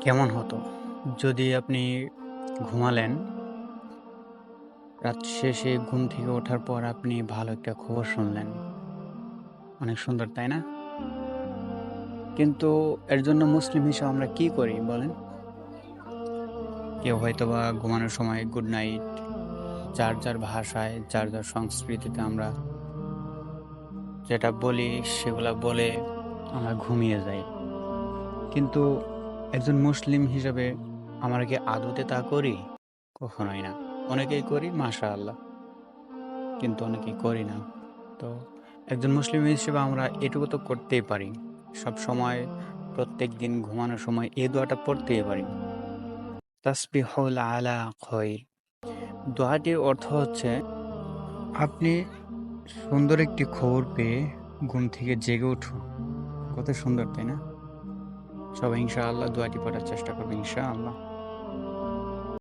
কেমন হতো যদি আপনি ঘুমালেন, রাত শেষে ঘুম থেকে ওঠার পর আপনি ভালো একটা খবর শুনলেন। অনেক সুন্দর, তাই না? কিন্তু এর জন্য মুসলিম হিসেবে আমরা কি করি বলেন? কেউ হয়তোবা ঘুমানোর সময় গুড নাইট, যার, যার ভাষায়, যার, যার সংস্কৃতিতে আমরা যেটা বলি সেগুলা বলে আমরা ঘুমিয়ে যাই। কিন্তু একজন মুসলিম হিসেবে আমরা কি আদতে তা করি? কখনোই না। অনেকেই করি মাশাআল্লাহ। কিন্তু অনেকেই করি না। তো একজন মুসলিম হিসেবে আমরা এটুকু তো করতেই পারি। সবসময় প্রত্যেকদিন ঘুমানোর সময় এই দোয়াটা পড়তেই পারি। তাসবিহুল আলা খৈর। দোয়াটির অর্থ হচ্ছে আপনি সুন্দর একটি খবর পেয়ে ঘুম থেকে জেগে উঠুন। কত সুন্দর, তাই না? সবাই ইনশাআল্লাহ দোয়াটি পড়ার চেষ্টা করবে ইনশাআল্লাহ।